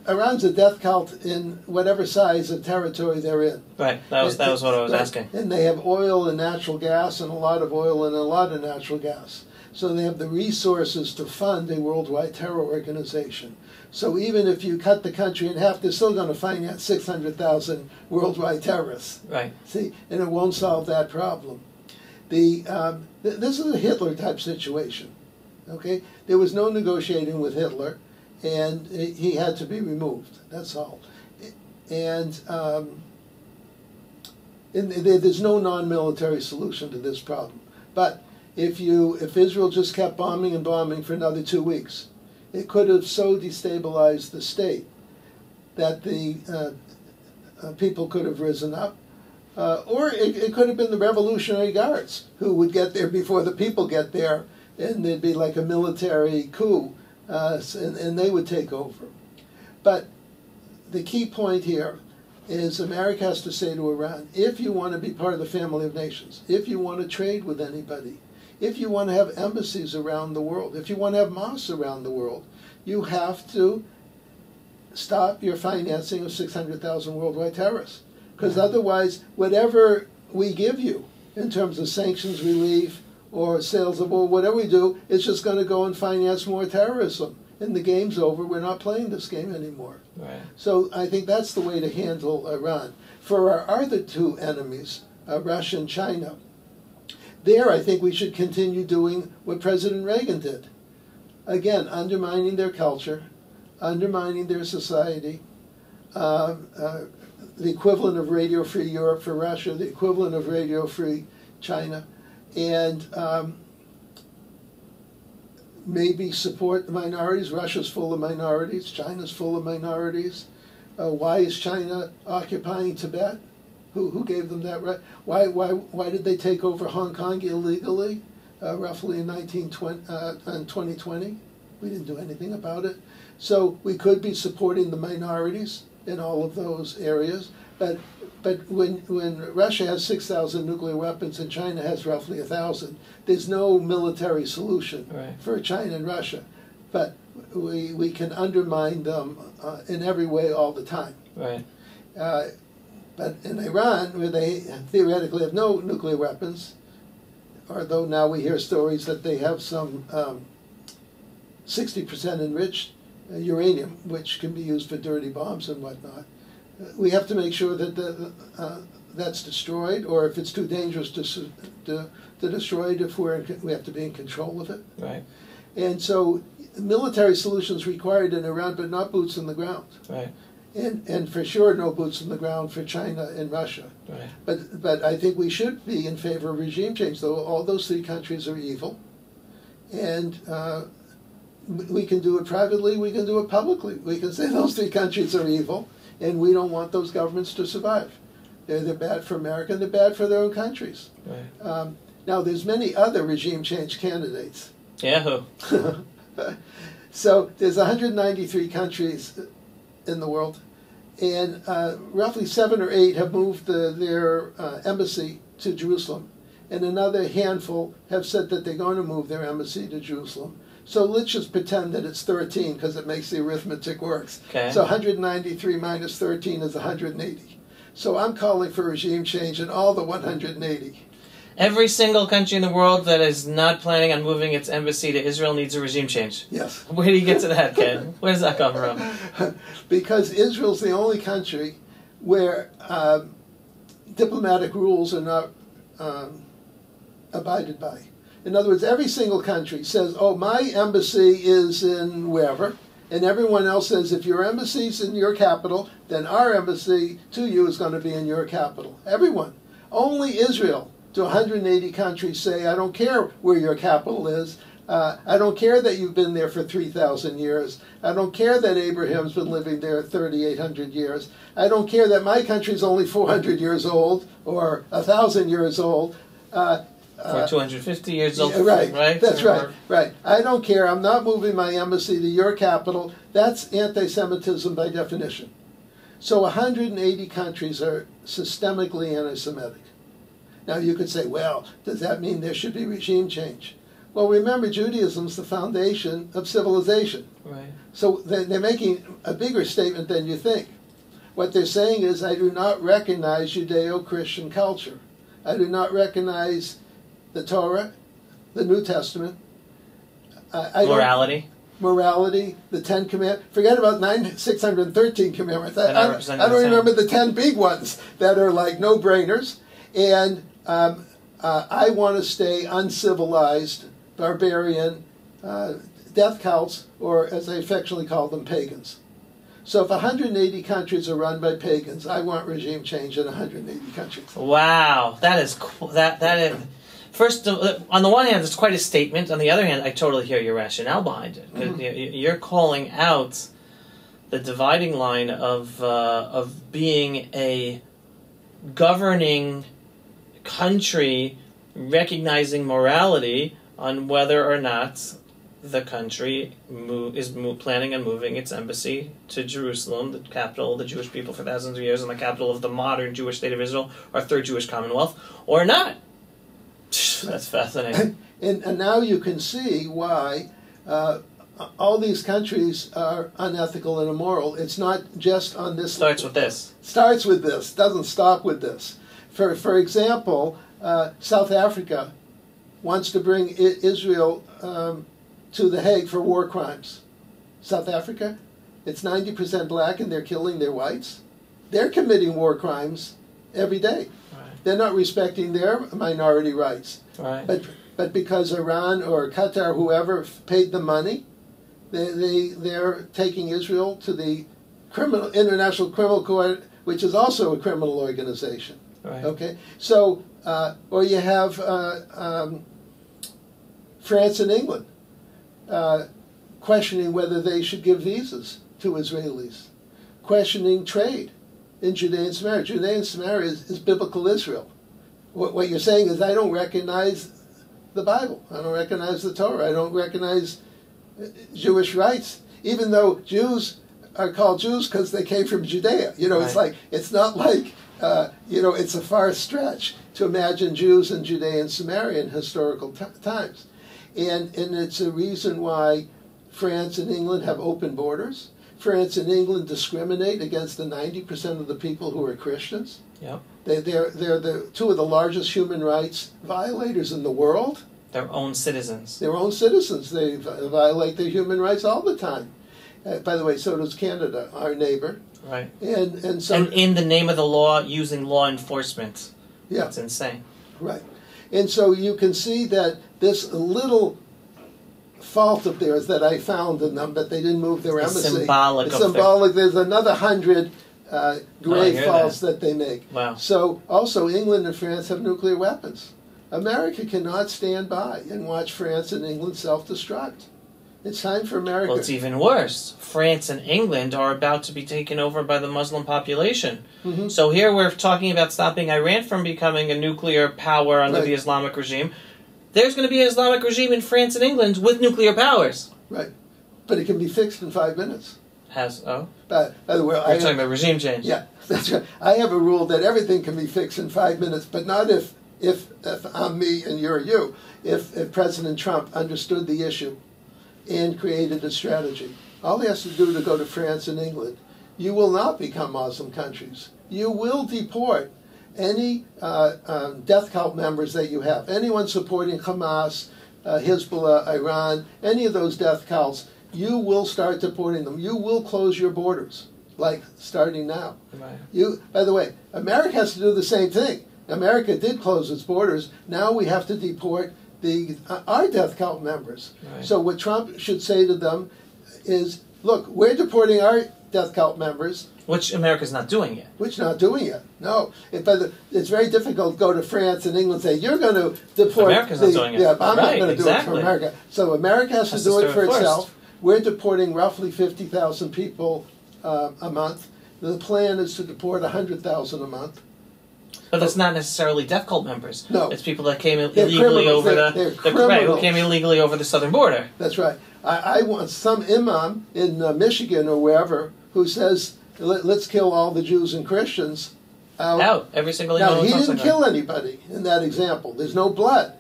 Iran's a death cult in whatever size of territory they're in. Right. That was what I was asking. And they have oil and natural gas, and a lot of oil and a lot of natural gas. So they have the resources to fund a worldwide terror organization. So even if you cut the country in half, they're still going to finance 600,000 worldwide terrorists. Right. See, and it won't solve that problem. This is a Hitler-type situation. Okay, there was no negotiating with Hitler, and he had to be removed. That's all. And there's no non-military solution to this problem. But if Israel just kept bombing and bombing for another 2 weeks, it could have so destabilized the state that the people could have risen up, or it could have been the Revolutionary Guards who would get there before the people get there, and there'd be like a military coup, and they would take over. But the key point here is America has to say to Iran, if you want to be part of the family of nations, if you want to trade with anybody, if you want to have embassies around the world, if you want to have mosques around the world, you have to stop your financing of 600,000 worldwide terrorists. Because otherwise, whatever we give you in terms of sanctions relief or sales of oil, whatever we do, it's just going to go and finance more terrorism. And the game's over. We're not playing this game anymore. Right. So I think that's the way to handle Iran. For our other 2 enemies, Russia and China, there, I think we should continue doing what President Reagan did. Again, undermining their culture, undermining their society, the equivalent of Radio-Free Europe for Russia, the equivalent of Radio-Free China, and maybe support the minorities. Russia's full of minorities. China's full of minorities. Why is China occupying Tibet? Who gave them that right? Why did they take over Hong Kong illegally, roughly in 2020? We didn't do anything about it. So we could be supporting the minorities in all of those areas. But when Russia has 6,000 nuclear weapons and China has roughly 1,000, there's no military solution for China and Russia. But we can undermine them in every way all the time. Right. But in Iran, where they theoretically have no nuclear weapons, although now we hear stories that they have some 60% enriched uranium, which can be used for dirty bombs and whatnot. We have to make sure that that's destroyed, or if it's too dangerous to destroy it, if we have to be in control of it. Right. And so military solutions required in Iran, but not boots on the ground. Right. And for sure, no boots on the ground for China and Russia. Right. But I think we should be in favor of regime change, though all those three countries are evil. And we can do it privately, we can do it publicly. We can say those three countries are evil, and we don't want those governments to survive. They're bad for America, and they're bad for their own countries. Right. Now, there's many other regime change candidates. Yahoo. So there's 193 countries in the world, and roughly 7 or 8 have moved their embassy to Jerusalem, and another handful have said that they're going to move their embassy to Jerusalem. So let's just pretend that it's 13 because it makes the arithmetic works. Okay. So 193 minus 13 is 180. So I'm calling for regime change in all the 180. Every single country in the world that is not planning on moving its embassy to Israel needs a regime change. Yes. Where do you get to that, Ken? Where does that come from? Because Israel's the only country where diplomatic rules are not abided by. In other words, every single country says, oh, my embassy is in wherever, and everyone else says, if your embassy's in your capital, then our embassy to you is going to be in your capital. Everyone. Only Israel, to 180 countries, say, I don't care where your capital is. I don't care that you've been there for 3,000 years. I don't care that Abraham's been living there 3,800 years. I don't care that my country's only 400 years old or 1,000 years old. For 250 years old. Yeah, right. Right. That's right. Right. I don't care. I'm not moving my embassy to your capital. That's anti-Semitism by definition. So 180 countries are systemically anti-Semitic. Now you could say, well, does that mean there should be regime change? Well, remember, Judaism's the foundation of civilization. Right. So they're making a bigger statement than you think. What they're saying is, I do not recognize Judeo-Christian culture. I do not recognize the Torah, the New Testament. Morality, the 10 Commandments. Forget about 613 commandments. I don't remember the 10 big ones that are like no-brainers. And I want to stay uncivilized, barbarian, death cults, or as I affectionately call them, pagans. So if 180 countries are run by pagans, I want regime change in 180 countries. Wow, that is that is. First, on the one hand, it's quite a statement. On the other hand, I totally hear your rationale behind it. Mm-hmm. You're calling out the dividing line of being a governing country, recognizing morality on whether or not the country is planning on moving its embassy to Jerusalem, the capital of the Jewish people for thousands of years, and the capital of the modern Jewish state of Israel, or Third Jewish Commonwealth, or not. That's fascinating. And now you can see why all these countries are unethical and immoral. It's not just on this. Starts with this. Starts with this. Doesn't stop with this. For example, South Africa wants to bring Israel to The Hague for war crimes. South Africa, it's 90% black and they're killing their whites. They're committing war crimes every day. Right. They're not respecting their minority rights. Right. But because Iran or Qatar, whoever paid the money, they're taking Israel to the International Criminal Court, which is also a criminal organization. Right. Okay, so or you have France and England questioning whether they should give visas to Israelis, questioning trade in Judea and Samaria. Judea and Samaria is biblical Israel. What you're saying is, I don't recognize the Bible. I don't recognize the Torah. I don't recognize Jewish rights, even though Jews are called Jews because they came from Judea. You know, right. It's not like it's a far stretch to imagine Jews in Judea and Samaria in historical times. And it's a reason why France and England have open borders. France and England discriminate against the 90% of the people who are Christians. Yep. They're the two of the largest human rights violators in the world. Their own citizens. Their own citizens. They violate their human rights all the time. By the way, so does Canada, our neighbor. Right. And so... And in the name of the law, using law enforcement. Yeah. It's insane. Right. And so you can see that this little fault of theirs that I found in them, that they didn't move their embassy. It's symbolic. There's another 100 grave faults that they make. Wow. So also England and France have nuclear weapons. America cannot stand by and watch France and England self-destruct. It's time for America. Well, it's even worse. France and England are about to be taken over by the Muslim population. Mm-hmm. So here we're talking about stopping Iran from becoming a nuclear power under the Islamic regime. There's going to be an Islamic regime in France and England with nuclear powers. Right. But it can be fixed in 5 minutes. By the way, you're talking about regime change. Yeah, that's right. I have a rule that everything can be fixed in 5 minutes, but not if I'm me and you're you. If President Trump understood the issue and created a strategy. All he has to do to go to France and England, you will not become Muslim countries. You will deport any death cult members that you have. Anyone supporting Hamas, Hezbollah, Iran, any of those death cults, you will start deporting them. You will close your borders, like starting now. Right. By the way, America has to do the same thing. America did close its borders. Now we have to deport our death cult members. Right. So what Trump should say to them is, look, we're deporting our death cult members. Which America's not doing yet. Which not doing yet. No. It's very difficult to go to France and England and say, you're going to deport... America's not doing it. Yeah, but I'm not going to do it for America. So America has to do it for itself. We're deporting roughly 50,000 people a month. The plan is to deport 100,000 a month. But that's not necessarily death cult members. No. It's people that came illegally over who came illegally over the southern border. That's right. I want some imam in Michigan or wherever who says, let's kill all the Jews and Christians. Out. Every single imam. Now, he didn't kill anybody in that example. There's no blood.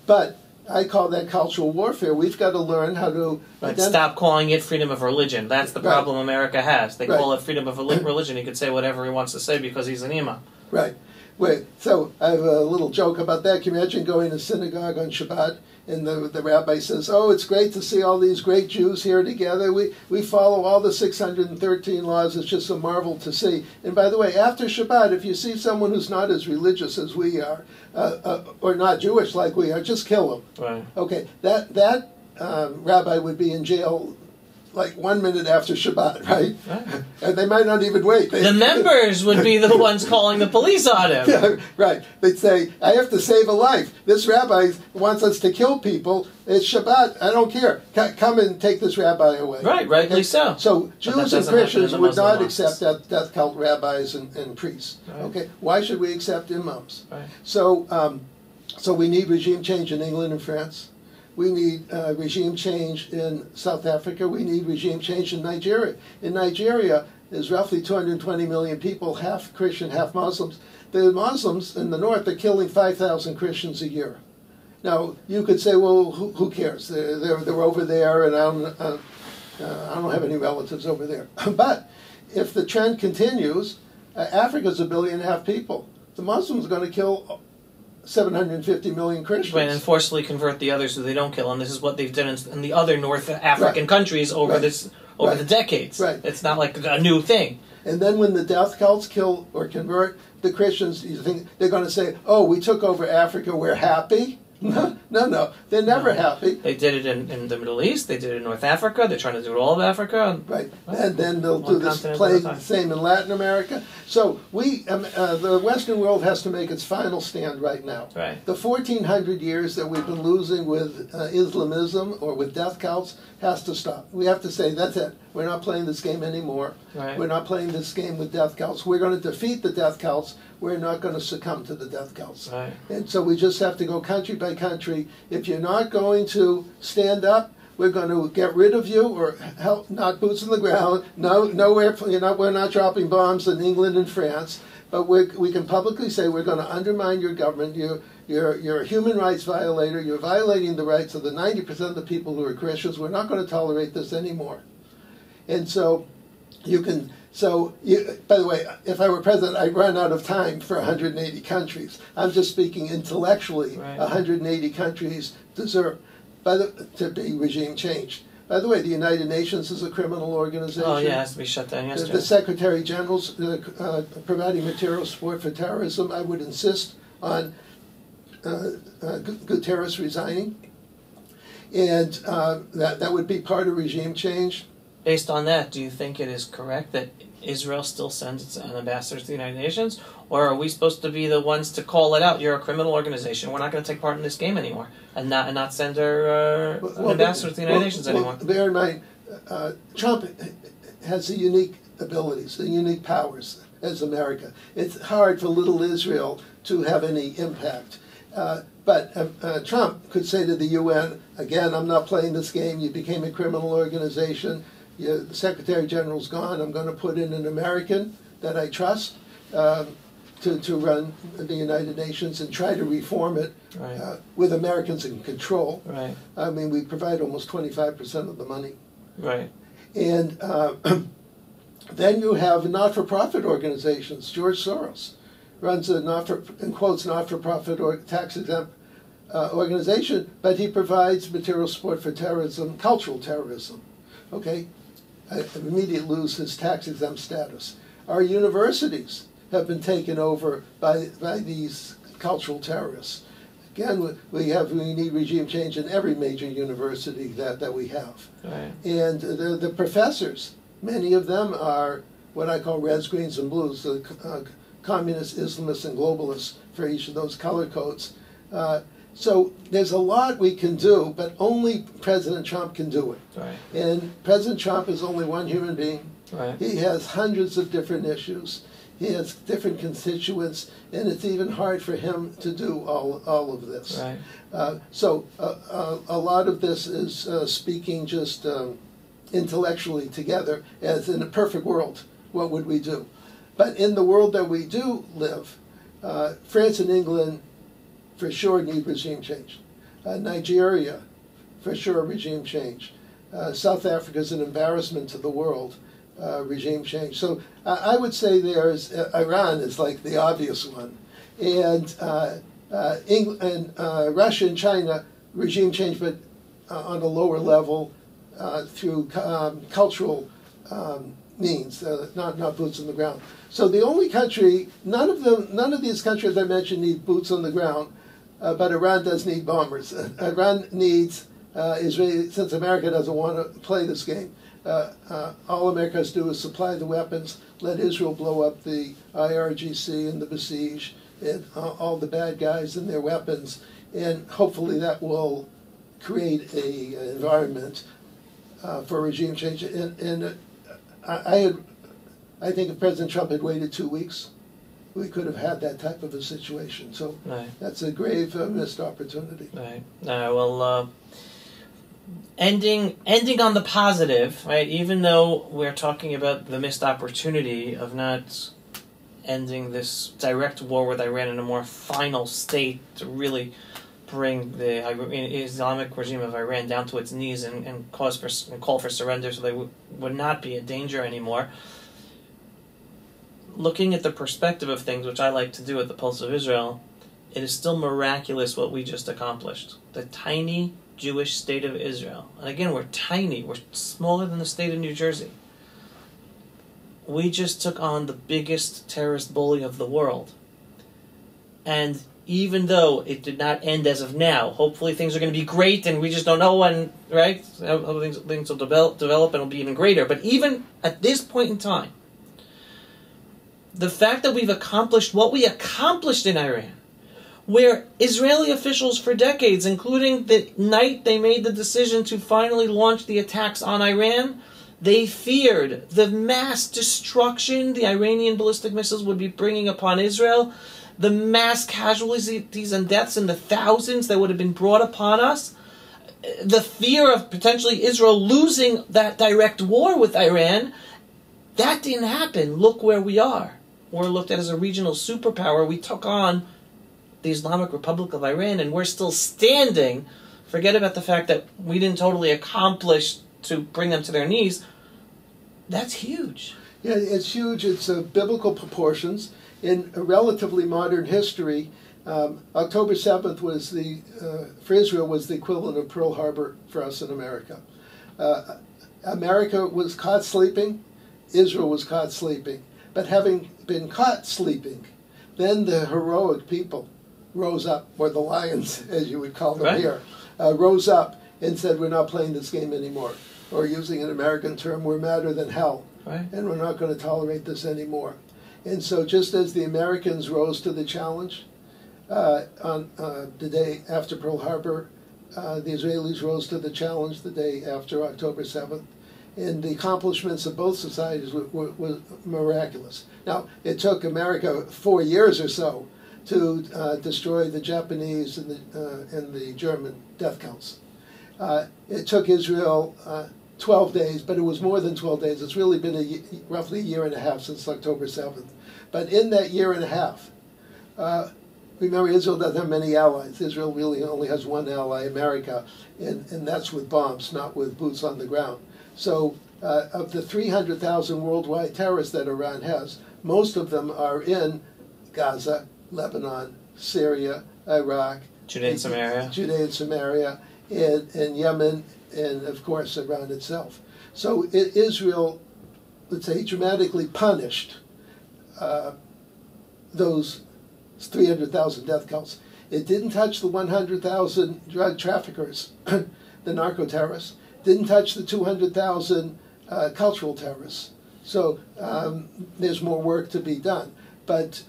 But I call that cultural warfare. We've got to learn how to... Stop calling it freedom of religion. That's the problem America has. They call it freedom of religion. He could say whatever he wants to say because he's an imam. Right. Wait, so I have a little joke about that. Can you imagine going to synagogue on Shabbat and the rabbi says, oh, it's great to see all these great Jews here together. We follow all the 613 laws. It's just a marvel to see. And by the way, after Shabbat, if you see someone who's not as religious as we are, or not Jewish like we are, just kill them. Right. Okay, that rabbi would be in jail like 1 minute after Shabbat, right? And they might not even wait. The members would be the ones calling the police on him. Yeah, right. They'd say, I have to save a life. This rabbi wants us to kill people. It's Shabbat. I don't care. Come and take this rabbi away. Right, rightly so. So Jews and Christians would not accept death cult rabbis and priests. Right. Okay, why should we accept imams? Right. So we need regime change in England and France. We need regime change in South Africa. We need regime change in Nigeria. In Nigeria, there's roughly 220 million people, half Christian, half Muslims. The Muslims in the north are killing 5,000 Christians a year. Now, you could say, well, who cares? They're over there, and I don't have any relatives over there. But if the trend continues, Africa's 1.5 billion people. The Muslims are going to kill 750 million Christians. Right, and forcibly convert the others so they don't kill. And this is what they've done in the other North African countries over the decades. Right. It's not like a new thing. And then when the death cults kill or convert the Christians, you think they're going to say, oh, we took over Africa, we're happy? No. They're never happy. They did it in the Middle East. They did it in North Africa. They're trying to do it all of Africa. Right. And then they'll do this plague the same in Latin America. So the Western world has to make its final stand right now. Right. The 1,400 years that we've been losing with Islamism or with death cults has to stop. We have to say, that's it. We're not playing this game anymore. Right. We're not playing this game with death cults. We're going to defeat the death cults. We're not going to succumb to the death cults. Right. And so we just have to go country by country. If you're not going to stand up, we're going to get rid of you, or help, not boots on the ground. We're not dropping bombs in England and France. But we can publicly say we're going to undermine your government. You're a human rights violator. You're violating the rights of the 90% of the people who are Christians. We're not going to tolerate this anymore. And so you can So, by the way, if I were president, I'd run out of time for 180 countries. I'm just speaking intellectually. Right. 180 countries deserve to be regime changed. By the way, the United Nations is a criminal organization. Oh, yeah, it has to be shut down yesterday. The Secretary General's providing material support for terrorism. I would insist on Guterres resigning. And that would be part of regime change. Based on that, do you think it is correct that Israel still sends an ambassador to the United Nations? Or are we supposed to be the ones to call it out? You're a criminal organization. We're not going to take part in this game anymore. And not send our ambassador to the United Nations anymore. Bear in mind, Trump has the unique abilities, the unique powers as America. It's hard for little Israel to have any impact. But Trump could say to the UN, again, I'm not playing this game. You became a criminal organization. The Secretary General's gone. I'm going to put in an American that I trust to run the United Nations and try to reform it with Americans in control. Right. I mean, we provide almost 25% of the money. Right. And then you have not-for-profit organizations. George Soros runs a not-for-profit or tax-exempt organization, but he provides material support for terrorism, cultural terrorism. Okay? Immediately lose his tax-exempt status. Our universities have been taken over by these cultural terrorists. Again, we need regime change in every major university that we have. Right. And the professors, many of them are what I call reds, greens, and blues, the communists, Islamists, and globalists for each of those color codes. So there's a lot we can do, but only President Trump can do it. Right. And President Trump is only one human being. Right. He has hundreds of different issues. He has different constituents, and it's even hard for him to do all of this. Right. So a lot of this is speaking just intellectually together, as in a perfect world, what would we do? But in the world that we do live, France and England for sure need regime change. Nigeria, for sure, regime change. South Africa is an embarrassment to the world, regime change. So I would say there's, Iran is like the obvious one. And Russia and China, regime change, but on a lower level through cultural means, not boots on the ground. So the only country, none of these countries I mentioned need boots on the ground, but Iran does need bombers. Iran needs Israeli, since America doesn't want to play this game. All America has to do is supply the weapons, let Israel blow up the IRGC and the Basij and all the bad guys and their weapons, and hopefully that will create an environment for regime change. And I think if President Trump had waited 2 weeks, we could have had that type of a situation. So that's a grave missed opportunity. Right. Well, ending on the positive, right? Even though we're talking about the missed opportunity of not ending this direct war with Iran in a more final state to really bring the Islamic regime of Iran down to its knees and call for surrender, so they would not be a danger anymore. Looking at the perspective of things, which I like to do at the Pulse of Israel, it is still miraculous what we just accomplished. The tiny Jewish state of Israel. And again, we're tiny. We're smaller than the state of New Jersey. We just took on the biggest terrorist bully of the world. And even though it did not end as of now, hopefully things are going to be great, and we just don't know when, right? How things will develop and it'll be even greater. But even at this point in time, the fact that we've accomplished what we accomplished in Iran, where Israeli officials for decades, including the night they made the decision to finally launch the attacks on Iran, they feared the mass destruction the Iranian ballistic missiles would be bringing upon Israel, the mass casualties and deaths in the thousands that would have been brought upon us, the fear of potentially Israel losing that direct war with Iran. That didn't happen. Look where we are. We're looked at as a regional superpower. We took on the Islamic Republic of Iran, and we're still standing. Forget about the fact that we didn't totally accomplish to bring them to their knees. That's huge. Yeah, it's huge. It's biblical proportions. In a relatively modern history, October 7th was for Israel was the equivalent of Pearl Harbor for us in America. America was caught sleeping. Israel was caught sleeping. But having been caught sleeping, then the heroic people rose up, or the lions, as you would call them here, rose up and said, we're not playing this game anymore. Or using an American term, we're madder than hell. And we're not going to tolerate this anymore. And so just as the Americans rose to the challenge on the day after Pearl Harbor, the Israelis rose to the challenge the day after October 7th. And the accomplishments of both societies were miraculous. Now, it took America 4 years or so to destroy the Japanese and the German death counts. It took Israel 12 days, but it was more than 12 days. It's really been roughly a year and a half since October 7th. But in that year and a half, remember, Israel doesn't have many allies. Israel really only has one ally, America, and that's with bombs, not with boots on the ground. So of the 300,000 worldwide terrorists that Iran has, most of them are in Gaza, Lebanon, Syria, Iraq, Judea and Samaria, and Yemen, and of course Iran itself. So Israel, let's say, dramatically punished those 300,000 death counts. It didn't touch the 100,000 drug traffickers, the narco-terrorists. Didn't touch the 200,000 cultural terrorists. So there's more work to be done. But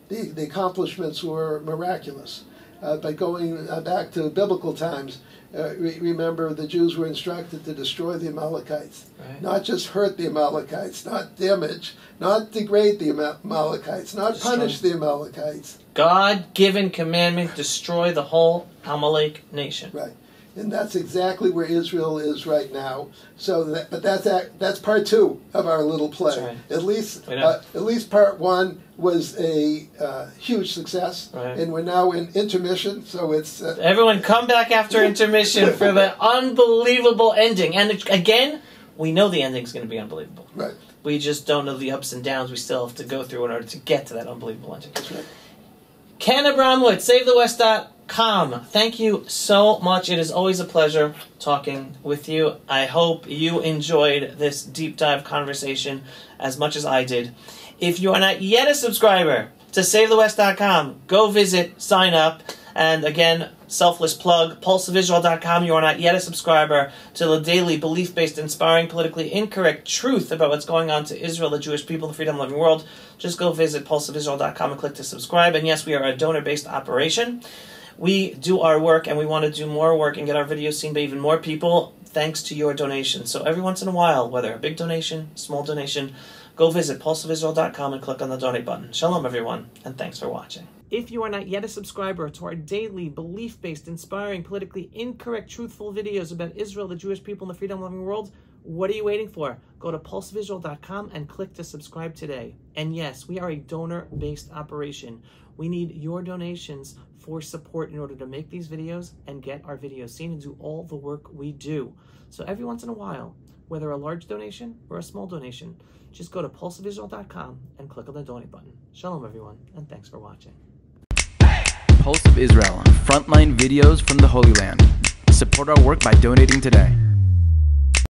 the accomplishments were miraculous. But going back to biblical times, remember the Jews were instructed to destroy the Amalekites. Not just hurt the Amalekites, not damage, not degrade the Amalekites, not punish the Amalekites. God-given commandment, destroy the whole Amalek nation. Right. And that's exactly where Israel is right now. So, but that's part two of our little play. At least part one was a huge success, and we're now in intermission. So it's everyone come back after intermission for the unbelievable ending. And again, we know the ending is going to be unbelievable. Right. We just don't know the ups and downs we still have to go through in order to get to that unbelievable ending. That's right. Ken Abramowitz, SaveTheWest.com. Thank you so much. It is always a pleasure talking with you. I hope you enjoyed this deep dive conversation as much as I did. If you are not yet a subscriber to SaveTheWest.com, go visit, sign up, and again, selfless plug, pulseofisrael.com. You are not yet a subscriber to the daily belief-based, inspiring, politically incorrect truth about what's going on to Israel, the Jewish people, the freedom-loving world. Just go visit pulseofisrael.com and click to subscribe. And yes, we are a donor-based operation. We do our work, and we want to do more work and get our videos seen by even more people thanks to your donations. So every once in a while, whether a big donation, small donation, go visit pulseofisrael.com and click on the donate button. Shalom, everyone, and thanks for watching. If you are not yet a subscriber to our daily, belief-based, inspiring, politically incorrect, truthful videos about Israel, the Jewish people, and the freedom-loving world, what are you waiting for? Go to pulseofisrael.com and click to subscribe today. And yes, we are a donor-based operation. We need your donations for support in order to make these videos and get our videos seen and do all the work we do. So every once in a while, whether a large donation or a small donation, just go to pulseofisrael.com and click on the donate button. Shalom, everyone, and thanks for watching. Pulse of Israel, frontline videos from the Holy Land. Support our work by donating today.